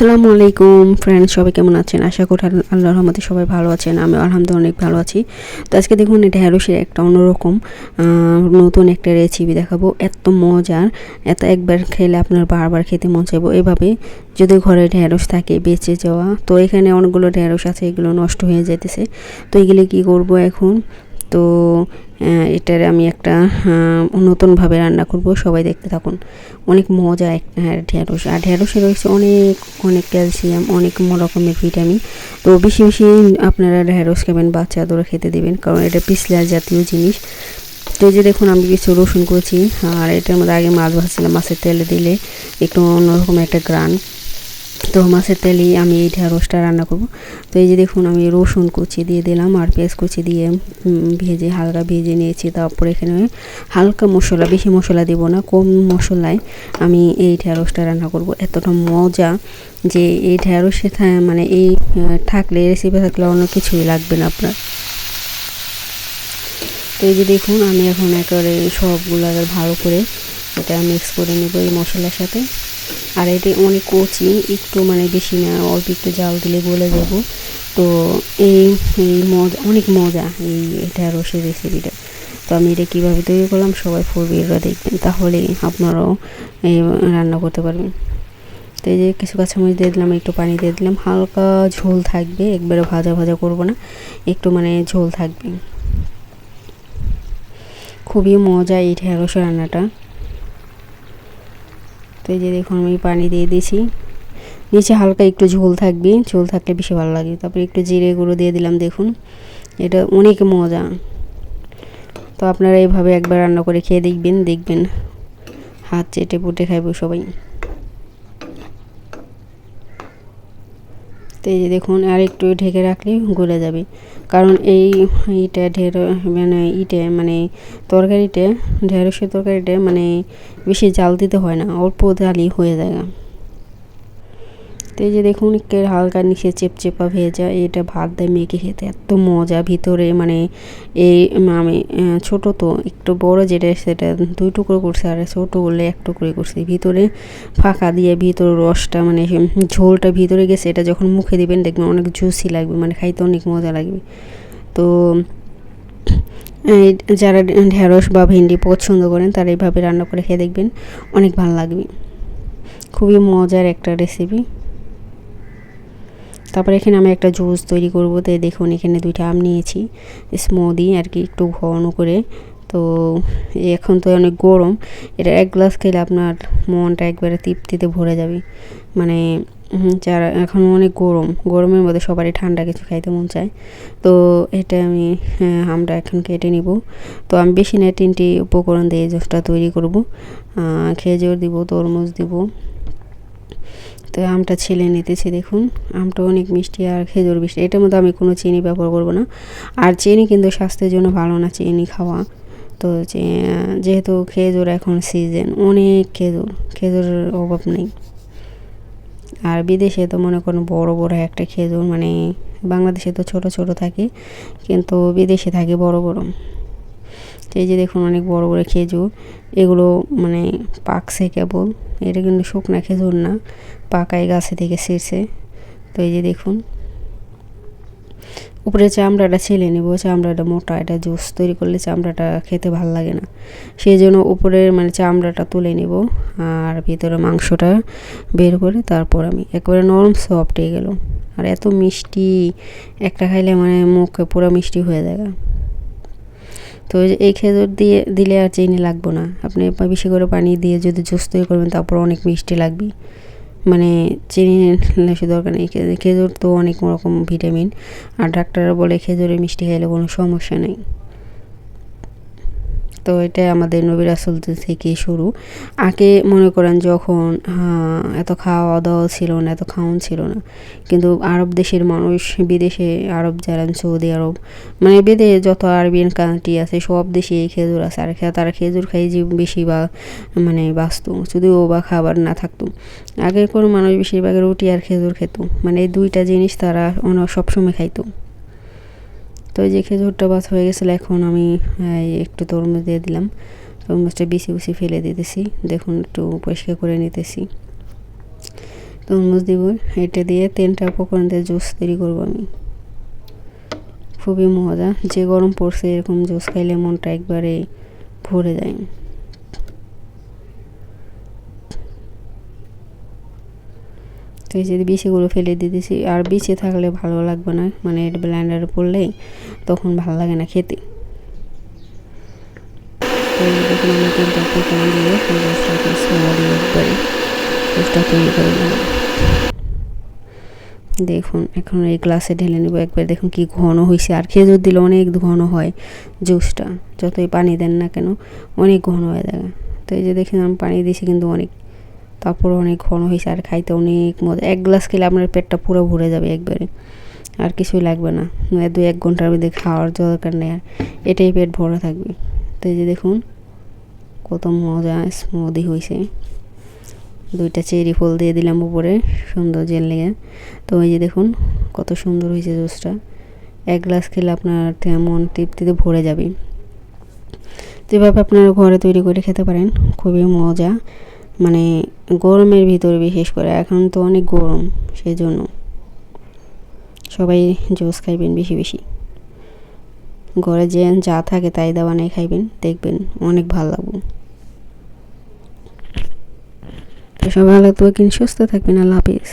আসসালামু আলাইকুম ফ্রেন্ডস, সবাই কেমন আছেন? আশা করি আল্লাহর রহমতে সবাই ভালো আছেন। আমি আলহামদুলিল্লাহ অনেক ভালো আছি। তো আজকে দেখুন ঢেঁড়সের একটা অন্যরকম নতুন একটা রেসিপি দেখাবো। এত মজার, এত একবার খেলে আপনার বারবার খেতে মন চাইবো। এভাবে যদি ঘরে ঢেঁড়স থাকে বেঁচে যাওয়া, তো এখানে অনেকগুলো ঢেঁড়স আছে, এগুলো নষ্ট হয়ে যেতেছে। তো এগুলো কী করব এখন? তো এটার আমি একটা নতুনভাবে রান্না করব, সবাই দেখতে থাকুন। অনেক মজা একটা ঢেঁড়স, আর ঢেঁড়সে রয়েছে অনেক অনেক ক্যালসিয়াম, অনেক রকমের ভিটামিন। তো বেশি বেশি আপনারা ঢেঁড়স খাবেন, বাচ্চাদেরও খেতে দেবেন, কারণ এটা পিছলা জাতীয় জিনিস। তো এই যে দেখুন আমি কিছু রসুন কুচি, আর এটার মধ্যে আগে মাছ ভাজছিলাম, মাছের তেলে দিলে একটু অন্যরকম একটা গ্রান। তো মাছের তেলেই আমি এই ঢেঁড়সটা রান্না করব। তো এই যে দেখুন আমি রসুন কুচি দিয়ে দিলাম, আর পেঁয়াজ কুচি দিয়ে হালকা ভেজে নিয়েছি। তারপর এখানে হালকা মশলা, বেশি মশলা দেব না, কম মশলায় আমি এই ঢেঁড়সটা রান্না করব। এতটা মজা যে এই ঢেঁড়সে মানে এই থাকলে, রেসিপি থাকলে অন্য কিছুই লাগবে না আপনার। তো এই যে দেখুন আমি এখন একেবারে সবগুলো ভালো করে এটা মিক্স করে নেব এই মশলার সাথে। আর এটি অনেক কচি, একটু মানে বেশি না, অল্প একটু জাল দিলে গলে যাব। তো এই মজা, অনেক মজা এই ঢেঁড়সের রেসিপিটা। তো আমি এটা কীভাবে তৈরি করলাম সবাই ফুল ভিডিওটা দেখবেন, তাহলেই আপনারাও এই রান্না করতে পারবেন। তো এই যে কিছু কাঁচামরিচ দিয়ে দিলাম, একটু পানি দিয়ে দিলাম, হালকা ঝোল থাকবে, একবারে ভাজা ভাজা করব না, একটু মানে ঝোল থাকবে। খুবই মজা এই ঢেঁড়স রান্নাটা। তো এই যে দেখুন আমি পানি দিয়ে দিয়েছি, নিচে হালকা একটু ঝোল থাকবে, ঝোল থাকলে বেশি ভালো লাগে। তারপরে একটু জিরে গুঁড়ো দিয়ে দিলাম, দেখুন এটা অনেক মজা। তো আপনারা এইভাবে একবার রান্না করে খেয়ে দেখবেন, দেখবেন হাত চেটে পুটে খাইব সবাই। তো এই যে দেখুন আর একটু ঢেকে রাখলে গলে যাবে, কারণ এইটা মানে তরকারিটা, ঢেঁড়সের তরকারিটা মানে বেশি জাল দিতে হয় না, অল্প জালই হয়ে যায়। তো এই যে দেখুন হালকা নিচে চেপচেপা ভেজা, এটা ভাত দিয়ে মেখে খেতে এত মজা। ভিতরে মানে এই আমি ছোটো তো একটু বড় যেটা সেটা 2 টুকরো করছি, আর ছোটো করলে 1 টুকরো করছি। ভিতরে ফাঁকা দিয়ে ভিতরে রসটা মানে ঝোলটা ভিতরে গেছে, এটা যখন মুখে দিবেন দেখবেন অনেক জুসি লাগবে, মানে খাইতে অনেক মজা লাগবে। তো যারা ঢেঁড়স বা ভেন্ডি পছন্দ করেন তারা এইভাবে রান্না করে খেয়ে দেখবেন, অনেক ভালো লাগবে। খুবই মজার একটা রেসিপি। তারপরে এখানে আমি একটা জুস তৈরি করব। তো দেখুন এখানে 2টা আম নিয়েছি, স্মুদি আর কি, একটু ঘন করে। তো এখন তো অনেক গরম, এটা 1 গ্লাস খেলে আপনার মনটা একবারে তৃপ্তিতে ভরে যাবে। মানে যারা এখন অনেক গরমের মধ্যে সবারই ঠান্ডা কিছু খাইতে মন চায়। তো এটা আমি আমটা এখন কেটে নিব। তো আমি বেশি না 3টি উপকরণ দিয়ে জুসটা তৈরি করব। খেজুর দিব, তরমুজ দিব। তো আমটা ছিলে নিতেছি, দেখুন আমটা অনেক মিষ্টি, আর খেজুর মিষ্টি। এটার মধ্যে আমি কোনো চিনি ব্যবহার করব না, আর চিনি কিন্তু স্বাস্থ্যের জন্য ভালো না চিনি খাওয়া। তো যেহেতু খেজুর এখন সিজন, অনেক খেজুরের অভাব নেই। আর বিদেশে তো মনে করুন বড় বড় একটা খেজুর, মানে বাংলাদেশে তো ছোট ছোট থাকে, কিন্তু বিদেশে থাকে বড় বড়। তো এই যে দেখুন অনেক বড় বড় খেজুর, এগুলো মানে পাকছে কেবল, এটা কিন্তু শুকনা খেজুর না, পাকাই গাছে থেকে ছিঁড়ছে। তো এই যে দেখুন উপরে চামড়াটা ছিলে নেব, চামড়াটা মোটা, এটা জুস তৈরি করলে চামড়াটা খেতে ভালো লাগে না, সেই জন্য উপরের মানে চামড়াটা তুলে নেব, আর ভিতরে মাংসটা বের করে তারপর আমি একেবারে নরম সফট হয়ে গেল। আর এত মিষ্টি, একটা খাইলে মানে মুখে পুরো মিষ্টি হয়ে যায়। তো এই খেজুর দিয়ে দিলে আর চিনি লাগবে না, আপনি বেশি করে পানি দিয়ে যদি জুস তৈরি করবেন তারপর অনেক মিষ্টি লাগবে, মানে চিনি দরকার নেই। খেজুর তো অনেক রকম ভিটামিন, আর ডাক্তাররা বলে খেজুরে মিষ্টি খাইলে কোনো সমস্যা নেই। তো এটা আমাদের নবী রাসূল থেকে শুরু। আগে মনে করেন যখন এত খাওয়া দাওয়া ছিল না, এত খাওয়ান ছিল না, কিন্তু আরব দেশের মানুষ, বিদেশে আরব যারা সৌদি আরব, মানে বিদেশে যত আরবিয়ান কান্ট্রি আছে সব দেশে খেজুর আছে, আর তারা খেজুর খাই যে বেশি বা মানে বাঁচত, যদিও বা খাবার না থাকতো। আগের কোনো মানুষ বেশিরভাগ রুটি আর খেজুর খেত, মানে এই 2টা জিনিস তারা সবসময় খাইতো। তো এই যে খেজুরটা বাছ হয়ে গেছিলো, এখন আমি একটু তরমুজ দিয়ে দিলাম, তরমুজটা বিছি ফেলে দিতেছি, দেখুন একটু পরিষ্কার করে নিতেছি। তরমুজ দিব, এটা দিয়ে 3টা উপকরণ দিয়ে জুস তৈরি করবো আমি। খুবই মজা, যে গরম পড়ছে এরকম জুস খাইলে মনটা একবারে ভরে যায়। তো এই যে বিচিগুলো ফেলে দিতেছি, আর বিচে থাকলে ভালো লাগবে না, মানে এটা ব্লেন্ডারে পড়লে তখন ভালো লাগে না খেতে। তো দেখুন আমি 3টা উপকরণ দিয়ে জুসটাকে স্মুদি একবারে জুসটা তৈরি করে নেব। দেখুন এখন এই গ্লাসে ঢেলে নেব একবার। দেখুন কি ঘন হয়েছে, আর খেজুর দিলে অনেক ঘন হয় জুসটা, যতই পানি দেন না কেন অনেক ঘন হয়ে যায়। তো এই যে দেখুন আমি পানি দিয়েছি কিন্তু অনেক, তারপর অনেক ঘন হয়েছে, আর খাইতে অনেক মজা। 1 গ্লাস খেলে আপনার পেটটা পুরো ভরে যাবে একবারে, আর কিছুই লাগবে না। 2-1 ঘন্টার মধ্যে খাওয়ার দরকার নেই, আর এটাই পেট ভরা থাকবে। তো এই যে দেখুন কত মজা স্মুদি হয়েছে। 2টা চেরি ফল দিয়ে দিলাম উপরে সুন্দর জেল লেগে। তো এই যে দেখুন কত সুন্দর হয়েছে জুসটা। 1 গ্লাস খেলে আপনার মন তৃপ্তিতে ভরে যাবে। তো এভাবে আপনারা ঘরে তৈরি করে খেতে পারেন, খুবই মজা। মানে গরমের ভিতরে বিশেষ করে, এখন তো অনেক গরম, সেই জন্য সবাই জুস খাইবেন বেশি বেশি। ঘরে যে যা থাকে তাই দেওয়া নেই খাইবেন, দেখবেন অনেক ভালো লাগবে। তো সবাই ভালো থাকবেন, সুস্থ থাকবেন। আল্লাহ হাফিজ।